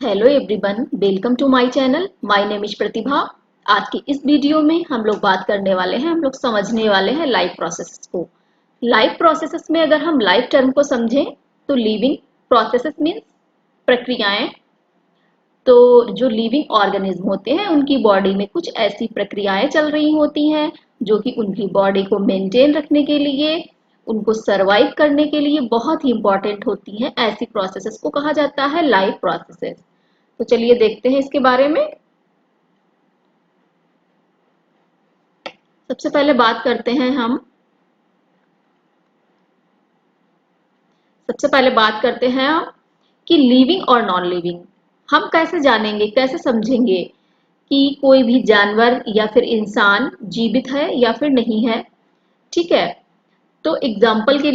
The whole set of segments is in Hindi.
Hello everyone, welcome to my channel. My name is Pratibha. आज की इस वीडियो में हम लोग बात करने वाले हैं, हम लोग समझने वाले हैं लाइफ प्रोसेसेस को। लाइफ प्रोसेसेस में अगर हम लाइफ टर्म को समझें तो लिविंग प्रोसेसेस मीन्स प्रक्रियाएं। तो जो लिविंग ऑर्गेनिज्म होते हैं उनकी बॉडी में कुछ ऐसी प्रक्रियाएं चल रही होती हैं जो कि उनकी बॉडी को मेंटेन रखने के लिए, उनको सरवाइव करने के लिए बहुत ही इंपॉर्टेंट होती हैं। ऐसी प्रोसेसेस को कहा जाता है लाइफ प्रोसेसेस। तो चलिए देखते हैं इसके बारे में। सबसे पहले बात करते हैं हम कि लिविंग और नॉन लिविंग। हम कैसे जानेंगे, कैसे समझेंगे कि कोई भी जानवर या फिर इंसान जीवित है या फिर नहीं है। ठीक है, तो एग्जाम्पल के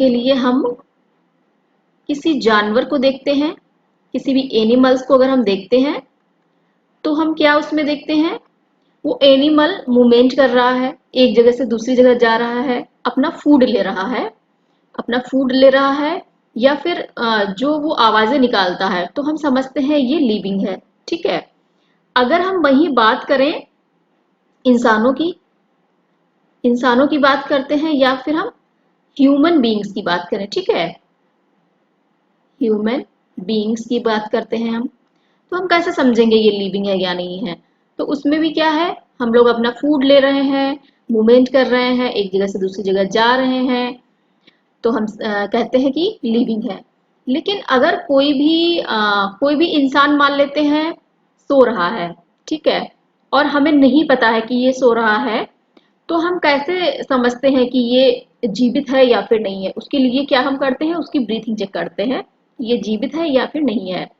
लिए हम किसी जानवर को देखते हैं, किसी भी एनिमल्स को अगर हम देखते हैं तो हम क्या उसमें देखते हैं, वो एनिमल मूवमेंट कर रहा है, एक जगह से दूसरी जगह जा रहा है, अपना फूड ले रहा है, या फिर जो वो आवाजें निकालता है, तो हम समझते हैं ये लिविंग है। ठीक है, अगर हम वही बात करें इंसानों की बात करते हैं या फिर हम ह्यूमन बीइंग्स की बात करें, ठीक है, ह्यूमन बीइंग्स की बात करते हैं हम, तो हम कैसे समझेंगे ये लिविंग है या नहीं है। तो उसमें भी क्या है, हम लोग अपना फूड ले रहे हैं, मूवमेंट कर रहे हैं, एक जगह से दूसरी जगह जा रहे हैं, तो हम कहते हैं कि लिविंग है। लेकिन अगर कोई भी इंसान मान लेते हैं सो रहा है, ठीक है, और हमें नहीं पता है कि ये सो रहा है, तो हम कैसे समझते हैं कि ये जीवित है या फिर नहीं है। उसके लिए क्या हम करते हैं, उसकी ब्रीथिंग चेक करते हैं, ये जीवित है या फिर नहीं है।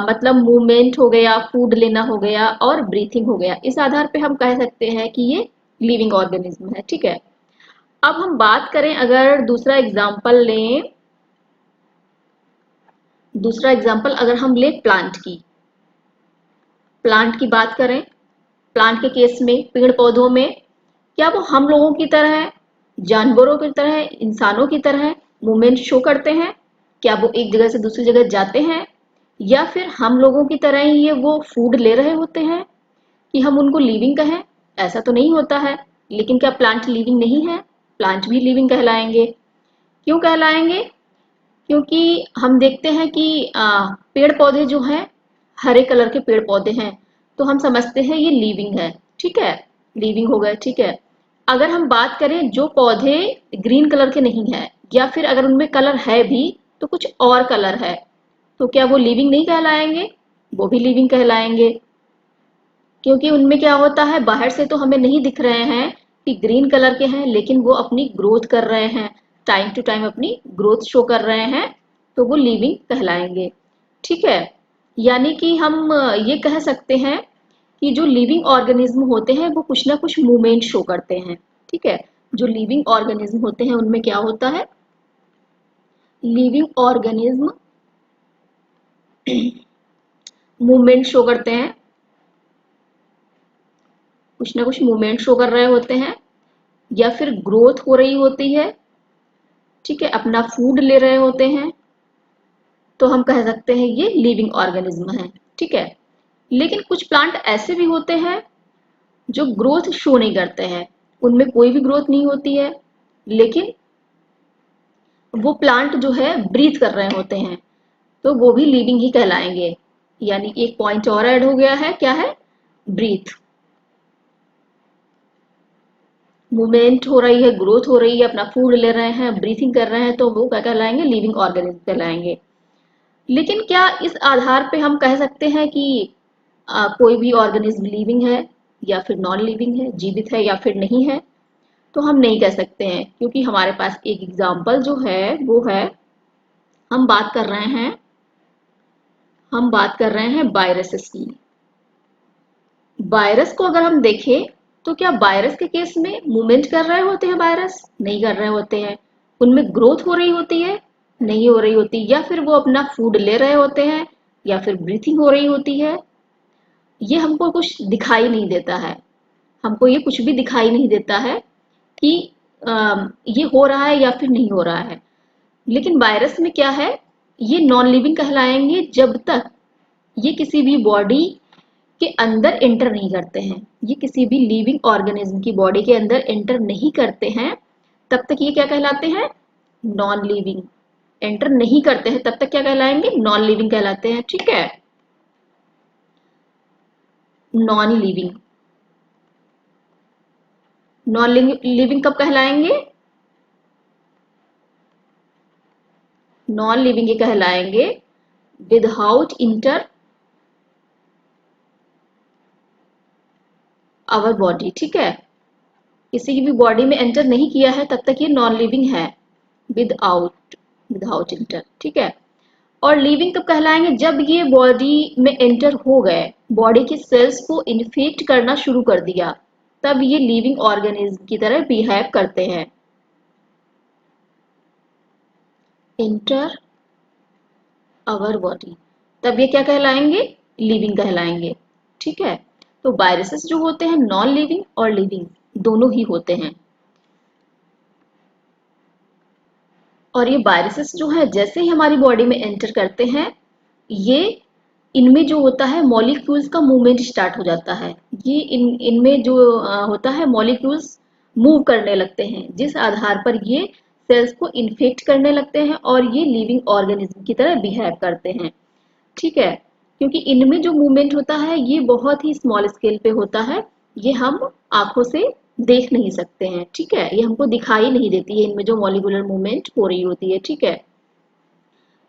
मतलब मूवमेंट हो गया, फूड लेना हो गया और ब्रीथिंग हो गया, इस आधार पे हम कह सकते हैं कि ये लिविंग ऑर्गेनिज्म है। ठीक है, अब हम बात करें, अगर दूसरा एग्जांपल अगर हम ले प्लांट की बात करें, प्लांट के केस में, पेड़ पौधों में, क्या वो हम लोगों की तरह है, जानवरों की तरह है, इंसानों की तरह है, मूवमेंट शो करते हैं? क्या वो एक जगह से दूसरी जगह जाते हैं, या फिर हम लोगों की तरह ही ये वो फूड ले रहे होते हैं कि हम उनको लिविंग कहें? ऐसा तो नहीं होता है। लेकिन क्या प्लांट लिविंग नहीं है? प्लांट भी लिविंग कहलाएंगे। क्यों कहलाएंगे? क्योंकि हम देखते हैं कि पेड़ पौधे जो हैं, हरे कलर के पेड़ पौधे हैं, तो हम समझते हैं ये लिविंग है। ठीक है, लिविंग हो गए। ठीक है, अगर हम बात करें जो पौधे ग्रीन कलर के नहीं है, या फिर अगर उनमें कलर है भी तो कुछ और कलर है, तो क्या वो लिविंग नहीं कहलाएंगे? वो भी लिविंग कहलाएंगे। क्योंकि उनमें क्या होता है, बाहर से तो हमें नहीं दिख रहे हैं कि ग्रीन कलर के हैं, लेकिन वो अपनी ग्रोथ कर रहे हैं, टाइम टू टाइम अपनी ग्रोथ शो कर रहे हैं, तो वो लिविंग कहलाएंगे। ठीक है, यानी कि हम ये कह सकते हैं कि जो लिविंग ऑर्गेनिज्म होते हैं वो कुछ ना कुछ मूवमेंट शो करते हैं। ठीक है, जो लिविंग ऑर्गेनिज्म होते हैं उनमें क्या होता है, लिविंग ऑर्गेनिज्म मूवमेंट शो करते हैं, कुछ ना कुछ मूवमेंट शो कर रहे होते हैं, या फिर ग्रोथ हो रही होती है। ठीक है, अपना फूड ले रहे होते हैं, तो हम कह सकते हैं ये लिविंग ऑर्गेनिज्म है। ठीक है, लेकिन कुछ प्लांट ऐसे भी होते हैं जो ग्रोथ शो नहीं करते हैं, उनमें कोई भी ग्रोथ नहीं होती है, लेकिन वो प्लांट जो है ब्रीथ कर रहे होते हैं, तो वो भी लिविंग ही कहलाएंगे। यानी कि एक पॉइंट और ऐड हो गया है, क्या है, ब्रीथ। मूवमेंट हो रही है, ग्रोथ हो रही है, अपना फूड ले रहे हैं, ब्रीथिंग कर रहे हैं, तो वो क्या कहलाएंगे, लिविंग ऑर्गेनिज्म कहलाएंगे। लेकिन क्या इस आधार पे हम कह सकते हैं कि कोई भी ऑर्गेनिज्म लिविंग है या फिर नॉन लिविंग है, जीवित है या फिर नहीं है? तो हम नहीं कह सकते हैं, क्योंकि हमारे पास एक एग्जाम्पल जो है वो है, हम बात कर रहे हैं वायरसेस की। वायरस को अगर हम देखें तो क्या वायरस के केस में मूवमेंट कर रहे होते हैं? वायरस नहीं कर रहे होते हैं। उनमें ग्रोथ हो रही होती है? नहीं हो रही होती। या फिर वो अपना फूड ले रहे होते हैं, या फिर ब्रीथिंग हो रही होती है? ये हमको कुछ दिखाई नहीं देता है, हमको ये कुछ भी दिखाई नहीं देता है कि ये हो रहा है या फिर नहीं हो रहा है। लेकिन वायरस में क्या है, ये नॉन लिविंग कहलाएंगे जब तक ये किसी भी बॉडी के अंदर एंटर नहीं करते हैं। ये किसी भी लिविंग ऑर्गेनिज्म की बॉडी के अंदर एंटर नहीं करते हैं, तब तक ये क्या कहलाते हैं, नॉन लिविंग। एंटर नहीं करते हैं तब तक क्या कहलाएंगे, नॉन लिविंग कहलाते हैं। ठीक है, नॉन लिविंग। नॉन लिविंग कब कहलाएंगे, नॉन लिविंग ये कहलाएंगे विदाउट इंटर आवर बॉडी। ठीक है, किसी की भी बॉडी में एंटर नहीं किया है तब तक ये नॉन लिविंग है, विदाउट विदाउट इंटर। ठीक है, और लिविंग कब कहलाएंगे, जब ये बॉडी में एंटर हो गए, बॉडी के सेल्स को इन्फेक्ट करना शुरू कर दिया, तब ये लिविंग ऑर्गेनिज्म की तरह बिहेव करते हैं। इंटर आवर बॉडी, तब ये क्या कहलाएंगे, लिविंग कहलाएंगे। ठीक है, तो वायरसेस जो होते हैं नॉन लिविंग और लिविंग दोनों ही होते हैं। और ये वायरसेस जो है जैसे ही हमारी बॉडी में एंटर करते हैं, ये इनमें जो होता है मॉलिक्यूल्स का मूवमेंट स्टार्ट हो जाता है। ये इनमें जो होता है मॉलिक्यूल्स मूव करने लगते हैं, जिस आधार पर ये सेल्स को इन्फेक्ट करने लगते हैं और ये लिविंग ऑर्गेनिज्म की तरह बिहेव करते हैं। ठीक है, क्योंकि इनमें जो मूवमेंट होता है ये बहुत ही स्मॉल स्केल पे होता है, ये हम आंखों से देख नहीं सकते हैं। ठीक है, ये हमको दिखाई नहीं देती है इनमें जो मॉलिक्यूलर मूवमेंट हो रही होती है। ठीक है,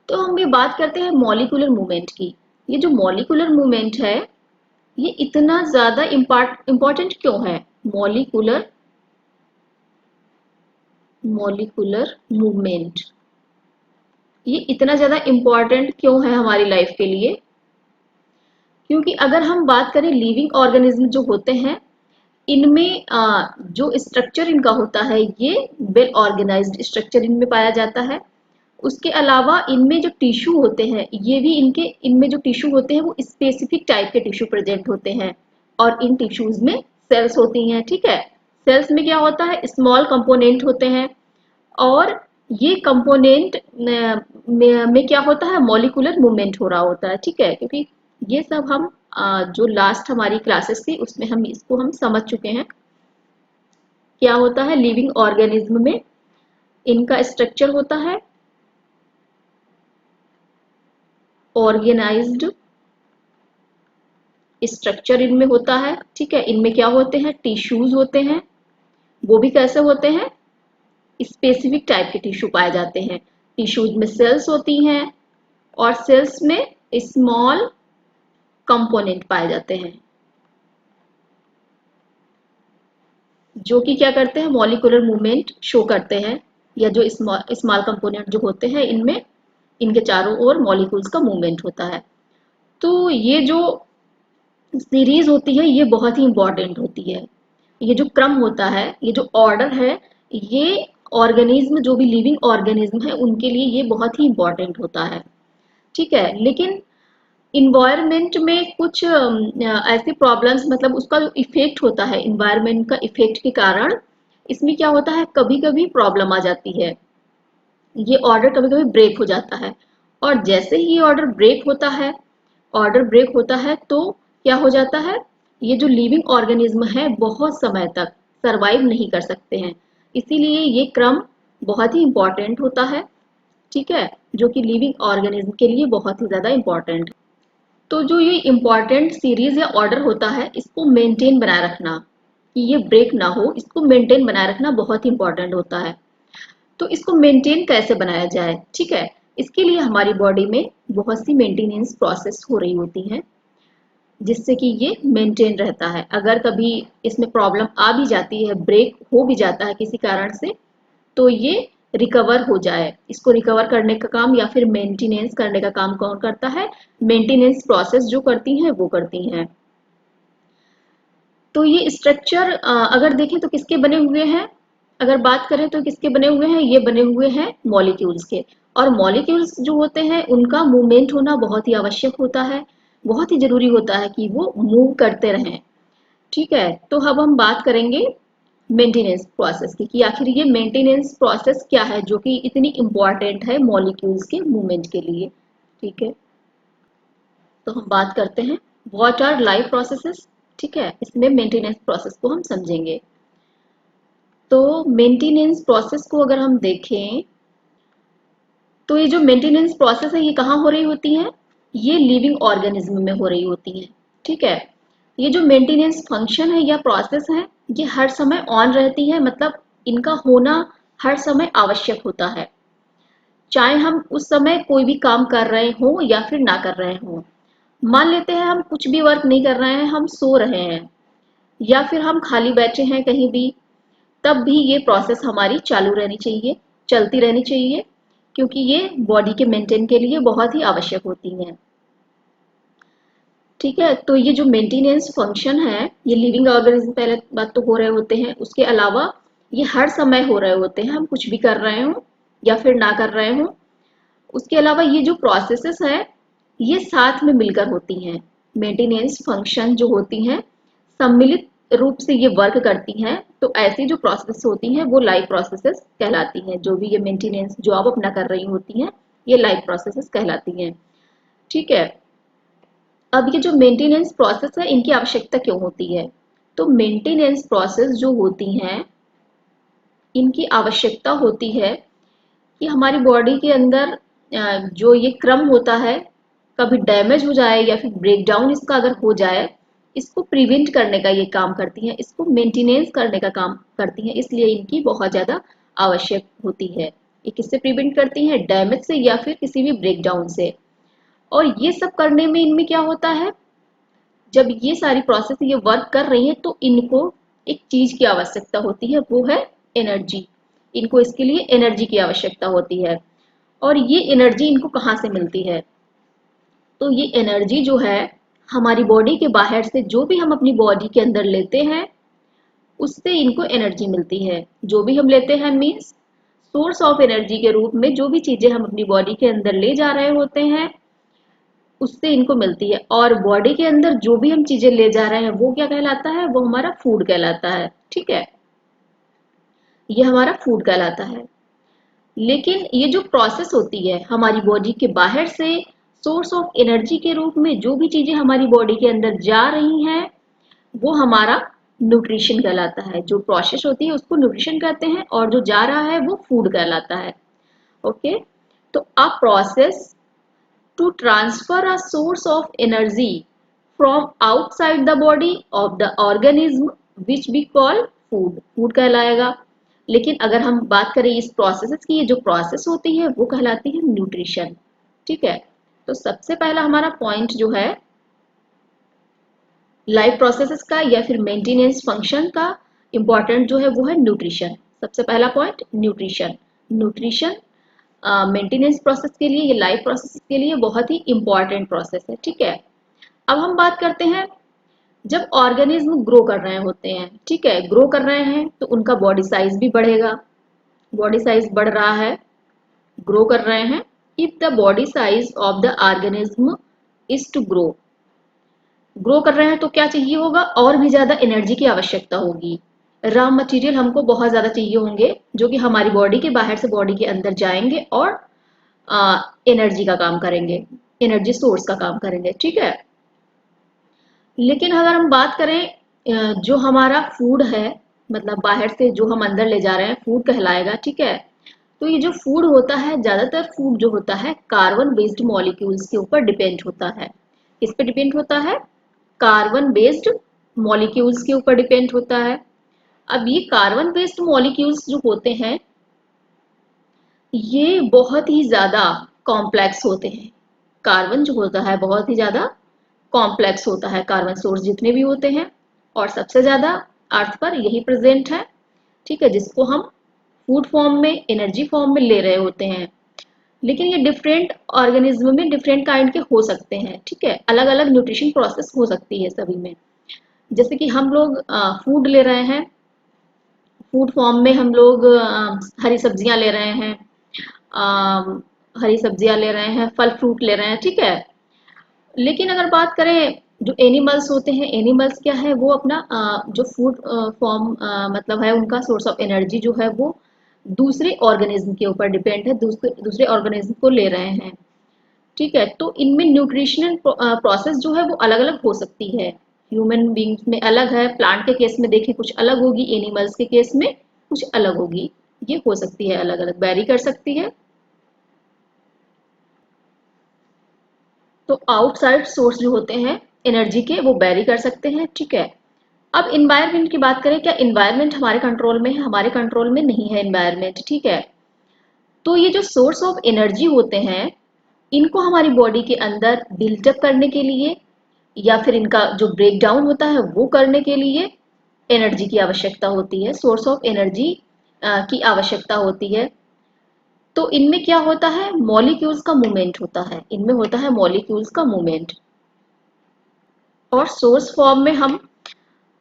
तो हम ये बात करते हैं मॉलिक्यूलर मूवमेंट की। ये जो मॉलिक्यूलर मूवमेंट है ये इतना ज्यादा इम्पोर्टेंट क्यों है, मॉलिक्यूलर मॉलिक्यूलर मूवमेंट ये इतना ज्यादा इम्पोर्टेंट क्यों है हमारी लाइफ के लिए, क्योंकि अगर हम बात करें लिविंग ऑर्गेनिज्म जो होते हैं, इनमें जो स्ट्रक्चर इनका होता है ये वेल ऑर्गेनाइज्ड स्ट्रक्चर इनमें पाया जाता है। उसके अलावा इनमें जो टिश्यू होते हैं ये भी इनमें जो टिश्यू होते हैं वो स्पेसिफिक टाइप के टिश्यू प्रेजेंट होते हैं, और इन टिश्यूज में सेल्स होती हैं। ठीक है, सेल्स में क्या होता है, स्मॉल कंपोनेंट होते हैं, और ये कंपोनेंट में क्या होता है, मॉलिक्यूलर मूवमेंट हो रहा होता है। ठीक है, क्योंकि ये सब हम जो लास्ट हमारी क्लासेस थी उसमें हम इसको हम समझ चुके हैं। क्या होता है लिविंग ऑर्गेनिज्म में, इनका स्ट्रक्चर होता है ऑर्गेनाइज्ड स्ट्रक्चर इनमें होता है। ठीक है, इनमें क्या होते हैं, टिश्यूज होते हैं, वो भी कैसे होते हैं, स्पेसिफिक टाइप के टिश्यू पाए जाते हैं। टिश्यूज में सेल्स होती हैं और सेल्स में स्मॉल कंपोनेंट पाए जाते हैं जो कि क्या करते हैं, मॉलिक्यूलर मूवमेंट शो करते हैं, या जो स्मॉल कंपोनेंट जो होते हैं इनमें, इनके चारों ओर मॉलिक्यूल्स का मूवमेंट होता है। तो ये जो सीरीज होती है ये बहुत ही इंपॉर्टेंट होती है। ये जो क्रम होता है, ये जो ऑर्डर है, ये ऑर्गेनिज्म जो भी लिविंग ऑर्गेनिज्म है उनके लिए ये बहुत ही इंपॉर्टेंट होता है। ठीक है, लेकिन इन्वायरमेंट में कुछ ऐसे प्रॉब्लम्स, मतलब उसका जो इफेक्ट होता है इन्वायरमेंट का इफेक्ट के कारण, इसमें क्या होता है, कभी कभी प्रॉब्लम आ जाती है, ये ऑर्डर कभी कभी ब्रेक हो जाता है। और जैसे ही ऑर्डर ब्रेक होता है, ऑर्डर ब्रेक होता है तो क्या हो जाता है, ये जो लिविंग ऑर्गेनिज्म है बहुत समय तक सरवाइव नहीं कर सकते हैं। इसीलिए ये क्रम बहुत ही इंपॉर्टेंट होता है। ठीक है, जो कि लिविंग ऑर्गेनिज्म के लिए बहुत ही ज्यादा इंपॉर्टेंट है। तो जो ये इंपॉर्टेंट सीरीज या ऑर्डर होता है इसको मेंटेन बनाए रखना, कि ये ब्रेक ना हो, इसको मेंटेन बनाए रखना बहुत ही इंपॉर्टेंट होता है। तो इसको मेंटेन कैसे बनाया जाए, ठीक है, इसके लिए हमारी बॉडी में बहुत सी मेंटेनेंस प्रोसेस हो रही होती है जिससे कि ये मेंटेन रहता है। अगर कभी इसमें प्रॉब्लम आ भी जाती है, ब्रेक हो भी जाता है किसी कारण से, तो ये रिकवर हो जाए, इसको रिकवर करने का काम या फिर मेंटेनेंस करने का काम कौन करता है, मेंटेनेंस प्रोसेस जो करती हैं वो करती हैं। तो ये स्ट्रक्चर अगर देखें तो किसके बने हुए हैं, अगर बात करें तो किसके बने हुए हैं, ये बने हुए हैं मॉलिक्यूल्स के। और मॉलिक्यूल्स जो होते हैं उनका मूवमेंट होना बहुत ही आवश्यक होता है, बहुत ही जरूरी होता है कि वो मूव करते रहें। ठीक है, तो अब हम बात करेंगे मेंटेनेंस प्रोसेस की, कि आखिर ये मेंटेनेंस प्रोसेस क्या है जो कि इतनी इंपॉर्टेंट है मॉलिक्यूल्स के मूवमेंट के लिए। ठीक है, तो हम बात करते हैं व्हाट आर लाइफ प्रोसेसेस। ठीक है, इसमें मेंटेनेंस प्रोसेस को हम समझेंगे। तो मेंटेनेंस प्रोसेस को अगर हम देखें तो ये जो मेंटेनेंस प्रोसेस है ये कहाँ हो रही होती है, ये लिविंग ऑर्गेनिज्म में हो रही होती है। ठीक है, ये जो मेंटेनेंस फंक्शन है या प्रोसेस है ये हर समय ऑन रहती है, मतलब इनका होना हर समय आवश्यक होता है, चाहे हम उस समय कोई भी काम कर रहे हो या फिर ना कर रहे हो। मान लेते हैं हम कुछ भी वर्क नहीं कर रहे हैं, हम सो रहे हैं या फिर हम खाली बैठे हैं कहीं भी, तब भी ये प्रोसेस हमारी चालू रहनी चाहिए, चलती रहनी चाहिए, क्योंकि ये बॉडी के मेंटेन के लिए बहुत ही आवश्यक होती हैं। ठीक है, तो ये जो मेंटेनेंस फंक्शन है ये लिविंग ऑर्गेनिज्म पहले बात तो हो रहे होते हैं, उसके अलावा ये हर समय हो रहे होते हैं, हम कुछ भी कर रहे हो या फिर ना कर रहे हो। उसके अलावा ये जो प्रोसेसेस है ये साथ में मिलकर होती हैं। मेंटेनेंस फंक्शन जो होती हैं सम्मिलित रूप से ये वर्क करती हैं, तो ऐसी जो प्रोसेस होती हैं वो लाइफ प्रोसेसेस कहलाती हैं। जो भी ये मेंटेनेंस जॉब अपना कर रही होती हैं ये लाइफ प्रोसेसेस कहलाती हैं। ठीक है, अब ये जो मेंटेनेंस प्रोसेस है इनकी आवश्यकता क्यों होती है, तो मेंटेनेंस प्रोसेस जो होती हैं इनकी आवश्यकता होती है कि हमारी बॉडी के अंदर जो ये क्रम होता है कभी डैमेज हो जाए या फिर ब्रेक डाउन इसका अगर हो जाए, इसको प्रिवेंट करने का ये काम करती हैं, इसको मेंटेनेंस करने का काम करती हैं, इसलिए इनकी बहुत ज़्यादा आवश्यक होती है। ये किससे प्रिवेंट करती हैं, डैमेज से या फिर किसी भी ब्रेक डाउन से। और ये सब करने में इनमें क्या होता है, जब ये सारी प्रोसेस ये वर्क कर रही है तो इनको एक चीज की आवश्यकता होती है, वो है एनर्जी। इनको इसके लिए एनर्जी की आवश्यकता होती है। और ये एनर्जी इनको कहाँ से मिलती है, तो ये एनर्जी जो है हमारी बॉडी के बाहर से जो भी हम अपनी बॉडी के अंदर लेते हैं उससे इनको एनर्जी मिलती है। जो भी हम लेते हैं मीन्स सोर्स ऑफ एनर्जी के रूप में जो भी चीजें हम अपनी बॉडी के अंदर ले जा रहे होते हैं उससे इनको मिलती है। और बॉडी के अंदर जो भी हम चीजें ले जा रहे हैं वो क्या कहलाता है, वो हमारा फूड कहलाता है। ठीक है, ये हमारा फूड कहलाता है। लेकिन ये जो प्रोसेस होती है हमारी बॉडी के बाहर से सोर्स ऑफ एनर्जी के रूप में जो भी चीजें हमारी बॉडी के अंदर जा रही हैं वो हमारा न्यूट्रिशन कहलाता है। जो प्रोसेस होती है उसको न्यूट्रिशन कहते हैं और जो जा रहा है वो फूड कहलाता है। ओके, तो a process to transfer a source of energy from outside the body of the organism which we call food कहलाएगा। लेकिन अगर हम बात करें इस प्रोसेस की, ये जो प्रोसेस होती है वो कहलाती है न्यूट्रिशन। ठीक है, तो सबसे पहला हमारा पॉइंट जो है लाइफ प्रोसेसेस का या फिर मेंटेनेंस फंक्शन का इंपॉर्टेंट जो है वो है न्यूट्रिशन। सबसे पहला point nutrition. Nutrition maintenance process के लिए, ये लाइफ प्रोसेस के लिए बहुत ही इंपॉर्टेंट प्रोसेस है। ठीक है, अब हम बात करते हैं जब ऑर्गेनिज्म ग्रो कर रहे होते हैं। ठीक है, ग्रो कर रहे हैं तो उनका बॉडी साइज भी बढ़ेगा। बॉडी साइज बढ़ रहा है, ग्रो कर रहे हैं। If the body size of the organism is to grow कर रहे हैं तो क्या चाहिए होगा, और भी ज्यादा एनर्जी की आवश्यकता होगी। रॉ मटेरियल हमको बहुत ज्यादा चाहिए होंगे जो कि हमारी बॉडी के बाहर से बॉडी के अंदर जाएंगे और एनर्जी का काम करेंगे, एनर्जी सोर्स का काम करेंगे। ठीक है, लेकिन अगर हम बात करें जो हमारा फूड है, मतलब बाहर से जो हम अंदर ले जा रहे हैं फूड कहलाएगा। ठीक है, तो ये जो फूड होता है ज्यादातर फूड जो होता है कार्बन बेस्ड मॉलिक्यूल्स के ऊपर डिपेंड होता है। किस पे डिपेंड होता है, कार्बन बेस्ड मॉलिक्यूल्स के ऊपर डिपेंड होता है। अब ये कार्बन बेस्ड मॉलिक्यूल्स जो होते हैं ये बहुत ही ज्यादा कॉम्प्लेक्स होते हैं। कार्बन जो होता है बहुत ही ज्यादा कॉम्प्लेक्स होता है, कार्बन सोर्स जितने भी होते हैं, और सबसे ज्यादा अर्थ पर यही प्रेजेंट है। ठीक है, जिसको हम फूड फॉर्म में, एनर्जी फॉर्म में ले रहे होते हैं। लेकिन ये डिफरेंट ऑर्गेनिज्म में डिफरेंट काइंड के हो सकते हैं। ठीक है, अलग अलग न्यूट्रिशन प्रोसेस हो सकती है सभी में। जैसे कि हम लोग फूड ले रहे हैं, फूड फॉर्म में हम लोग हरी सब्जियां ले रहे हैं, हरी सब्जियां ले रहे हैं, फल फ्रूट ले रहे हैं। ठीक है, लेकिन अगर बात करें जो एनिमल्स होते हैं, एनिमल्स क्या है, वो अपना जो फूड फॉर्म मतलब है, उनका सोर्स ऑफ एनर्जी जो है वो दूसरे ऑर्गेनिज्म के ऊपर डिपेंड है, दूसरे दूसरे ऑर्गेनिज्म को ले रहे हैं। ठीक है, तो इनमें न्यूट्रिशनल प्रोसेस जो है वो अलग अलग हो सकती है। ह्यूमन बींग्स में अलग है, प्लांट के केस में देखें कुछ अलग होगी, एनिमल्स के केस में कुछ अलग होगी। ये हो सकती है, अलग अलग वेरी कर सकती है। तो आउटसाइड सोर्स जो होते हैं एनर्जी के, वो वेरी कर सकते हैं। ठीक है, अब इन्वायरमेंट की बात करें, क्या इन्वायरमेंट हमारे कंट्रोल में है? हमारे कंट्रोल में नहीं है इन्वायरमेंट। ठीक है, तो ये जो सोर्स ऑफ एनर्जी होते हैं, इनको हमारी बॉडी के अंदर बिल्टअप करने के लिए या फिर इनका जो ब्रेक डाउन होता है वो करने के लिए एनर्जी की आवश्यकता होती है, सोर्स ऑफ एनर्जी की आवश्यकता होती है। तो इनमें क्या होता है, मॉलिक्यूल्स का मूवमेंट होता है, इनमें होता है मॉलिक्यूल्स का मूवमेंट। और सोर्स फॉर्म में हम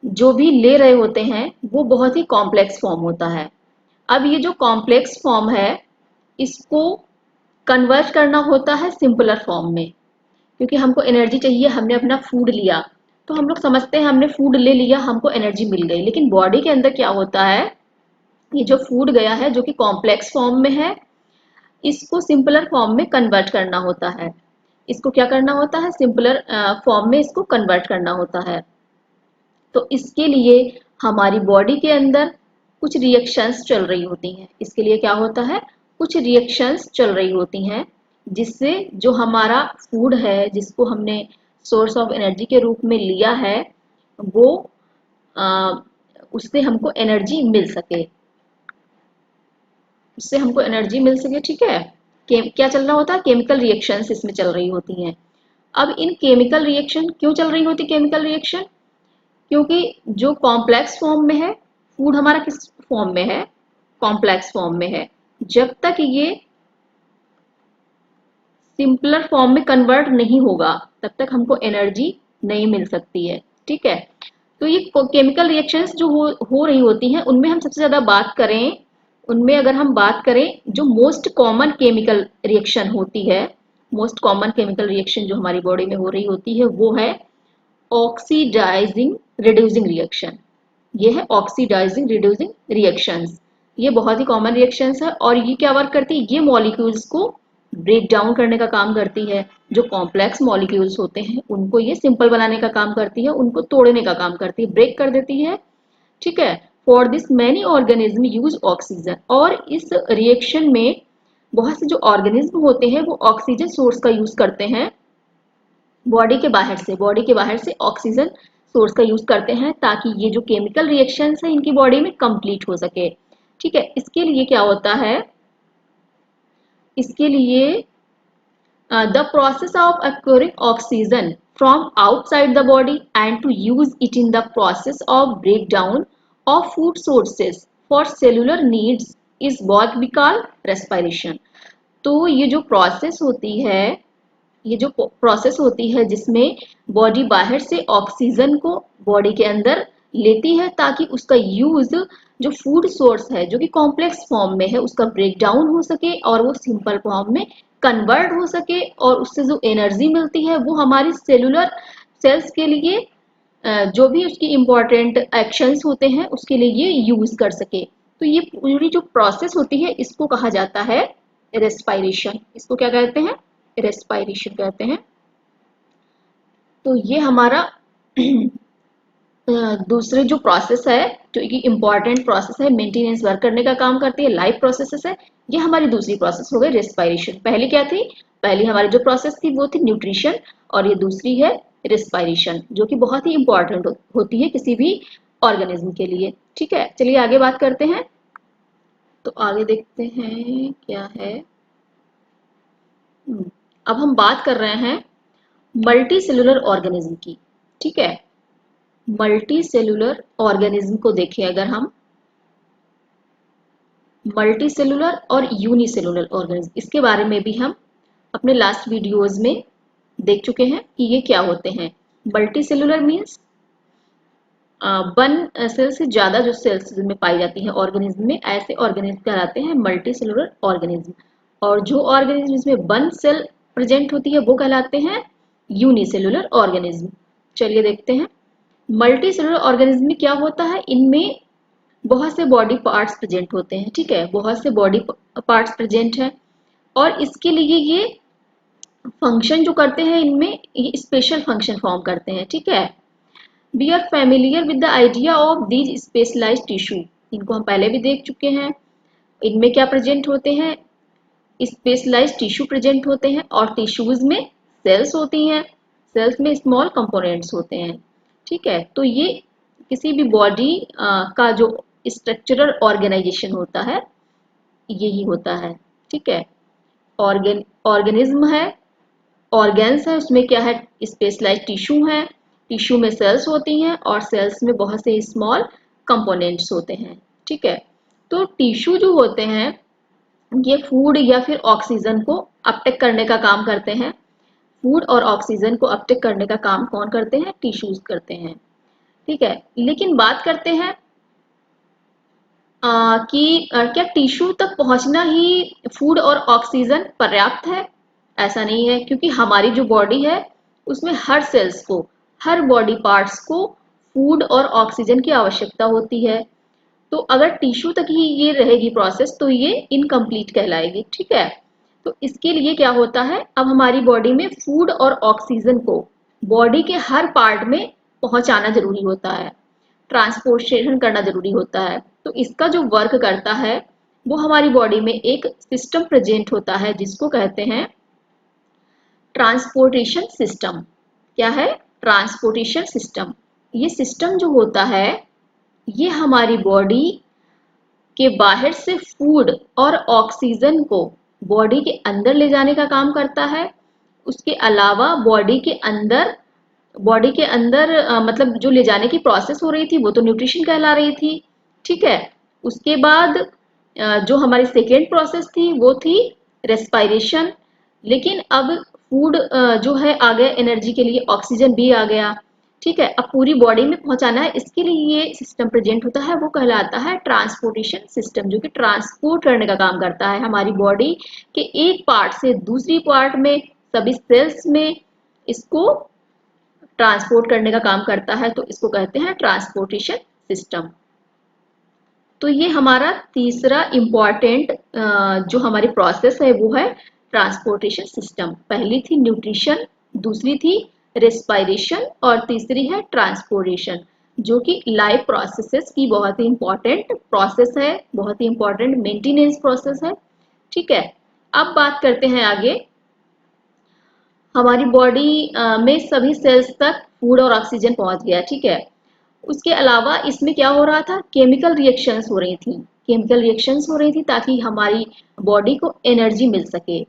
जो भी ले रहे होते हैं वो बहुत ही कॉम्प्लेक्स फॉर्म होता है। अब ये जो कॉम्प्लेक्स फॉर्म है, इसको कन्वर्ट करना होता है सिंपलर फॉर्म में, क्योंकि हमको एनर्जी चाहिए। हमने अपना फूड लिया तो हम लोग समझते हैं हमने फूड ले लिया, हमको एनर्जी मिल गई, लेकिन बॉडी के अंदर क्या होता है, ये जो फूड गया है जो कि कॉम्प्लेक्स फॉर्म में है, इसको सिंपलर फॉर्म में कन्वर्ट करना होता है। इसको क्या करना होता है, सिंपलर फॉर्म में इसको कन्वर्ट करना होता है। तो इसके लिए हमारी बॉडी के अंदर कुछ रिएक्शंस चल रही होती हैं। इसके लिए क्या होता है, कुछ रिएक्शंस चल रही होती हैं, जिससे जो हमारा फूड है, जिसको हमने सोर्स ऑफ एनर्जी के रूप में लिया है, वो उससे हमको एनर्जी मिल सके, उससे हमको एनर्जी मिल सके। ठीक है, क्या चल रहा होता है, केमिकल रिएक्शंस इसमें चल रही होती हैं। अब इन केमिकल रिएक्शन क्यों चल रही होती, केमिकल रिएक्शन, क्योंकि जो कॉम्प्लेक्स फॉर्म में है, फूड हमारा किस फॉर्म में है, कॉम्प्लेक्स फॉर्म में है, जब तक ये सिंपलर फॉर्म में कन्वर्ट नहीं होगा तब तक हमको एनर्जी नहीं मिल सकती है। ठीक है, तो ये केमिकल रिएक्शंस जो हो रही होती हैं, उनमें हम सबसे ज्यादा बात करें, उनमें अगर हम बात करें, जो मोस्ट कॉमन केमिकल रिएक्शन होती है, मोस्ट कॉमन केमिकल रिएक्शन जो हमारी बॉडी में हो रही होती है, वो है ऑक्सीडाइजिंग रिड्यूसिंग रिएक्शन। ये है ऑक्सीडाइजिंग रिड्यूसिंग रिएक्शंस। ये बहुत ही कॉमन रिएक्शंस है, और ये क्या वर्क करती है, ये मॉलिक्यूल्स को ब्रेक डाउन करने का काम करती है। जो कॉम्प्लेक्स मॉलिक्यूल्स होते हैं उनको ये सिंपल बनाने का काम करती है, उनको तोड़ने का काम करती है, ब्रेक कर देती है। ठीक है, for this many organism use oxygen, और इस रिएक्शन में बहुत से जो ऑर्गेनिज्म होते हैं वो ऑक्सीजन सोर्स का यूज करते हैं, बॉडी के बाहर से ऑक्सीजन सोर्स का यूज करते हैं, ताकि ये जो केमिकल रिएक्शंस है इनकी बॉडी में कंप्लीट हो सके। ठीक है, इसके लिए क्या होता है, इसके लिए the process of acquiring oxygen from outside the body and to use it in the process of breakdown of food sources for cellular needs is what we call respiration। तो ये जो प्रोसेस होती है, ये जो प्रोसेस होती है जिसमें बॉडी बाहर से ऑक्सीजन को बॉडी के अंदर लेती है, ताकि उसका यूज जो फूड सोर्स है जो कि कॉम्प्लेक्स फॉर्म में है उसका ब्रेक डाउन हो सके और वो सिंपल फॉर्म में कन्वर्ट हो सके, और उससे जो एनर्जी मिलती है वो हमारी सेलुलर सेल्स के लिए जो भी उसकी इम्पोर्टेंट एक्शंस होते हैं उसके लिए ये यूज कर सके। तो ये पूरी जो प्रोसेस होती है इसको कहा जाता है रेस्पायरेशन। इसको क्या कहते हैं, रेस्पायरेशन कहते हैं। तो ये हमारा दूसरे जो प्रोसेस है, जो कि इम्पॉर्टेंट प्रोसेस है, मेंटेनेंस वर्क करने का काम करती है, लाइफ प्रोसेसेस है, ये हमारी दूसरी प्रोसेस हो गई रेस्पायरेशन। पहली क्या थी, पहली हमारी जो प्रोसेस थी वो थी न्यूट्रिशन, और ये दूसरी है रेस्पायरेशन, जो कि बहुत ही इंपॉर्टेंट होती है किसी भी ऑर्गेनिज्म के लिए। ठीक है, चलिए आगे बात करते हैं। तो आगे देखते हैं क्या है। अब हम बात कर रहे हैं मल्टी सेलुलर ऑर्गेनिज्म की। ठीक है, मल्टी सेलुलर ऑर्गेनिज्म को देखें अगर हम, मल्टी सेलुलर और यूनिसेलुलर ऑर्गेनिज्म, इसके बारे में भी हम अपने लास्ट वीडियोस में देख चुके हैं कि ये क्या होते हैं। Multicellular means one cell से ज्यादा जो सेल्स में पाई जाती हैं ऑर्गेनिज्म में, ऐसे ऑर्गेनिज्म कहलाते हैं मल्टी सेलुलर ऑर्गेनिज्म। और जो ऑर्गेनिज्म जिसमें वन सेल प्रेजेंट होती है वो कहलाते हैं यूनिसेलुलर ऑर्गेनिज्म। चलिए देखते हैं। मल्टी सेलुलर ऑर्गेनिज्म में क्या होता है, इनमें बहुत से बॉडी पार्ट्स प्रेजेंट होते हैं, ठीक है, बहुत से बॉडी पार्ट्स प्रेजेंट हैं और इसके लिए ये फंक्शन जो करते हैं इनमें ये स्पेशल फंक्शन फॉर्म करते हैं, ठीक है। We are familiar with the idea of these specialised tissue, इनको हम पहले भी देख चुके हैं। इनमें क्या प्रेजेंट होते हैं, स्पेशलाइज्ड टिश्यू प्रेजेंट होते हैं और टिश्यूज में सेल्स होती हैं, सेल्स में स्मॉल कंपोनेंट्स होते हैं, ठीक है। तो ये किसी भी बॉडी का जो स्ट्रक्चरल ऑर्गेनाइजेशन होता है यही होता है, ठीक है। ऑर्गेनिज्म है, ऑर्गेन्स है, उसमें क्या है, स्पेशलाइज्ड टिश्यू है, टिश्यू में सेल्स होती हैं और सेल्स में बहुत से स्मॉल कंपोनेंट्स होते हैं, ठीक है। तो टिश्यू जो होते हैं ये फूड या फिर ऑक्सीजन को अपटेक करने का काम करते हैं। फूड और ऑक्सीजन को अपटेक करने का काम कौन करते हैं, टिश्यूज करते हैं, ठीक है। लेकिन बात करते हैं कि क्या टिश्यू तक पहुंचना ही फूड और ऑक्सीजन पर्याप्त है? ऐसा नहीं है, क्योंकि हमारी जो बॉडी है उसमें हर सेल्स को, हर बॉडी पार्ट्स को फूड और ऑक्सीजन की आवश्यकता होती है। तो अगर टिश्यू तक ही ये रहेगी प्रोसेस तो ये इनकम्प्लीट कहलाएगी, ठीक है। तो इसके लिए क्या होता है, अब हमारी बॉडी में फूड और ऑक्सीजन को बॉडी के हर पार्ट में पहुंचाना जरूरी होता है, ट्रांसपोर्टेशन करना जरूरी होता है। तो इसका जो वर्क करता है वो हमारी बॉडी में एक सिस्टम प्रेजेंट होता है जिसको कहते हैं ट्रांसपोर्टेशन सिस्टम। क्या है, ट्रांसपोर्टेशन सिस्टम। ये सिस्टम जो होता है ये हमारी बॉडी के बाहर से फूड और ऑक्सीजन को बॉडी के अंदर ले जाने का काम करता है। उसके अलावा बॉडी के अंदर मतलब जो ले जाने की प्रोसेस हो रही थी वो तो न्यूट्रिशन कहला रही थी, ठीक है। उसके बाद जो हमारी सेकेंड प्रोसेस थी वो थी रेस्पायरेशन। लेकिन अब फूड जो है आ गया, एनर्जी के लिए ऑक्सीजन भी आ गया, ठीक है। अब पूरी बॉडी में पहुंचाना है, इसके लिए ये सिस्टम प्रेजेंट होता है, वो कहलाता है ट्रांसपोर्टेशन सिस्टम, जो कि ट्रांसपोर्ट करने का काम करता है हमारी बॉडी के एक पार्ट से दूसरी पार्ट में, सभी सेल्स में इसको ट्रांसपोर्ट करने का काम करता है। तो इसको कहते हैं ट्रांसपोर्टेशन सिस्टम। तो ये हमारा तीसरा इम्पॉर्टेंट जो हमारी प्रोसेस है वो है ट्रांसपोर्टेशन सिस्टम। पहली थी न्यूट्रिशन, दूसरी थी रेस्पायरेशन और तीसरी है ट्रांसपोर्टेशन, जो कि लाइफ प्रोसेसेस की बहुत ही इंपॉर्टेंट प्रोसेस है, बहुत ही इंपॉर्टेंट मेंटेनेंस प्रोसेस है, ठीक है। अब बात करते हैं आगे। हमारी बॉडी में सभी सेल्स तक फूड और ऑक्सीजन पहुंच गया, ठीक है। उसके अलावा इसमें क्या हो रहा था, केमिकल रिएक्शंस हो रही थी, केमिकल रिएक्शंस हो रही थी ताकि हमारी बॉडी को एनर्जी मिल सके।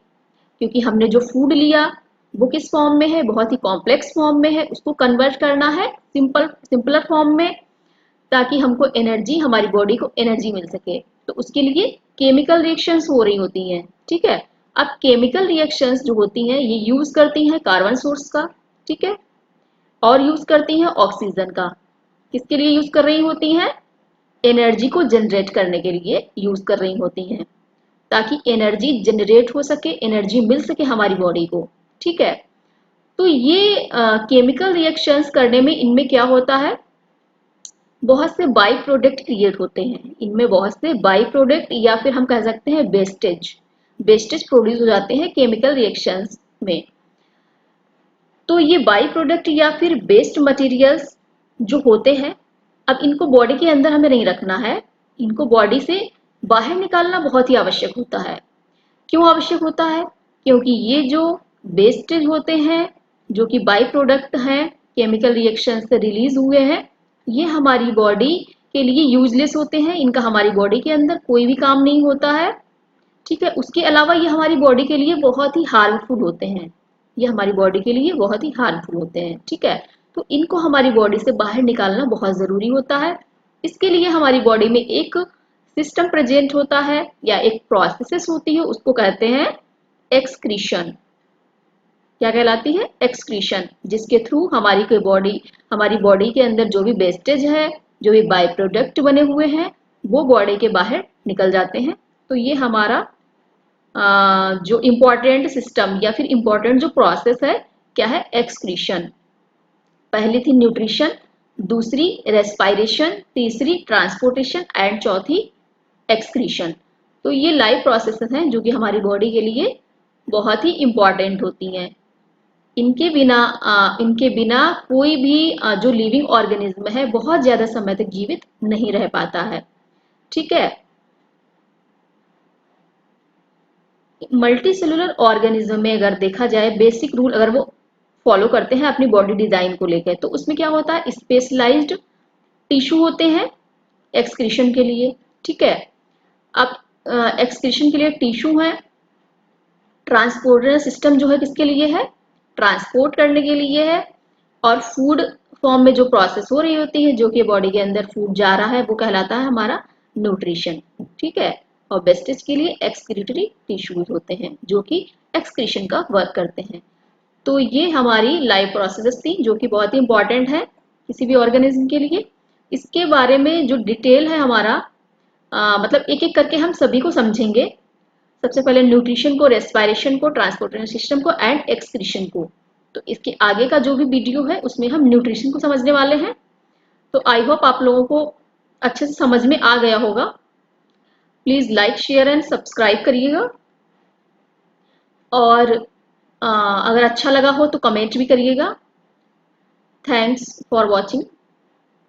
क्योंकि हमने जो फूड लिया वो किस फॉर्म में है, बहुत ही कॉम्प्लेक्स फॉर्म में है, उसको कन्वर्ट करना है सिंपलर फॉर्म में ताकि हमको एनर्जी, हमारी बॉडी को एनर्जी मिल सके। तो उसके लिए केमिकल रिएक्शंस हो रही होती हैं, ठीक है। अब केमिकल रिएक्शंस जो होती हैं ये यूज करती हैं कार्बन सोर्स का, ठीक है, और यूज करती हैं ऑक्सीजन का। किसके लिए यूज कर रही होती हैं, एनर्जी को जनरेट करने के लिए यूज कर रही होती हैं, ताकि एनर्जी जनरेट हो सके, एनर्जी मिल सके हमारी बॉडी को, ठीक है। तो ये केमिकल रिएक्शंस करने में इनमें क्या होता है, बहुत से बाई प्रोडक्ट क्रिएट होते हैं, इनमें बहुत से बाई प्रोडक्ट या फिर हम कह सकते हैं वेस्टेज प्रोड्यूस हो जाते हैं केमिकल रिएक्शंस में। तो ये बाई प्रोडक्ट या फिर वेस्ट मटेरियल्स जो होते हैं, अब इनको बॉडी के अंदर हमें नहीं रखना है, इनको बॉडी से बाहर निकालना बहुत ही आवश्यक होता है। क्यों आवश्यक होता है, क्योंकि ये जो वेस्टेज होते हैं जो कि बाई प्रोडक्ट हैं केमिकल रिएक्शन से रिलीज हुए हैं, ये हमारी बॉडी के लिए यूजलेस होते हैं, इनका हमारी बॉडी के अंदर कोई भी काम नहीं होता है, ठीक है। उसके अलावा ये हमारी बॉडी के लिए बहुत ही हार्मफुल होते हैं, ये हमारी बॉडी के लिए बहुत ही हार्मफुल होते हैं, ठीक है। तो इनको हमारी बॉडी से बाहर निकालना बहुत जरूरी होता है। इसके लिए हमारी बॉडी में एक सिस्टम प्रेजेंट होता है या एक प्रोसेस होती है, उसको कहते हैं एक्सक्रीशन। क्या कहलाती है, एक्सक्रीशन, जिसके थ्रू हमारी बॉडी के अंदर जो भी वेस्टेज है, जो भी बाई प्रोडक्ट बने हुए हैं वो बॉडी के बाहर निकल जाते हैं। तो ये हमारा जो इम्पोर्टेंट सिस्टम या फिर इम्पोर्टेंट जो प्रोसेस है क्या है, एक्सक्रीशन। पहली थी न्यूट्रिशन, दूसरी रेस्पायरेशन, तीसरी ट्रांसपोर्टेशन एंड चौथी एक्सक्रीशन। तो ये लाइफ प्रोसेसेस हैं जो कि हमारी बॉडी के लिए बहुत ही इंपॉर्टेंट होती हैं। इनके बिना कोई भी जो लिविंग ऑर्गेनिज्म है बहुत ज्यादा समय तक जीवित नहीं रह पाता है। ठीक है। मल्टी सेलुलर ऑर्गेनिज्म में अगर देखा जाए बेसिक रूल अगर वो फॉलो करते हैं अपनी बॉडी डिजाइन को लेकर, तो उसमें क्या होता है, स्पेशलाइज्ड टिश्यू होते हैं एक्सक्रीशन के लिए। ठीक है। अब एक्सक्रीशन के लिए टिश्यू है, ट्रांसपोर्टर सिस्टम जो है किसके लिए है, ट्रांसपोर्ट करने के लिए है, और फूड फॉर्म में जो प्रोसेस हो रही होती है जो कि बॉडी के अंदर फूड जा रहा है वो कहलाता है हमारा न्यूट्रिशन। ठीक है। और वेस्टेज के लिए एक्सक्रीटरी टिश्यूज होते हैं जो कि एक्सक्रीशन का वर्क करते हैं। तो ये हमारी लाइफ प्रोसेसेस थी जो कि बहुत ही इंपॉर्टेंट है किसी भी ऑर्गेनिज्म के लिए। इसके बारे में जो डिटेल है हमारा मतलब एक एक करके हम सभी को समझेंगे। सबसे पहले न्यूट्रिशन को, रेस्पायरेशन को, ट्रांसपोर्टेशन सिस्टम को एंड एक्सक्रीशन को। तो इसके आगे का जो भी वीडियो है उसमें हम न्यूट्रिशन को समझने वाले हैं। तो आई होप आप लोगों को अच्छे से समझ में आ गया होगा। Please like, share and subscribe करिएगा, और अगर अच्छा लगा हो तो कमेंट भी करिएगा। Thanks for watching.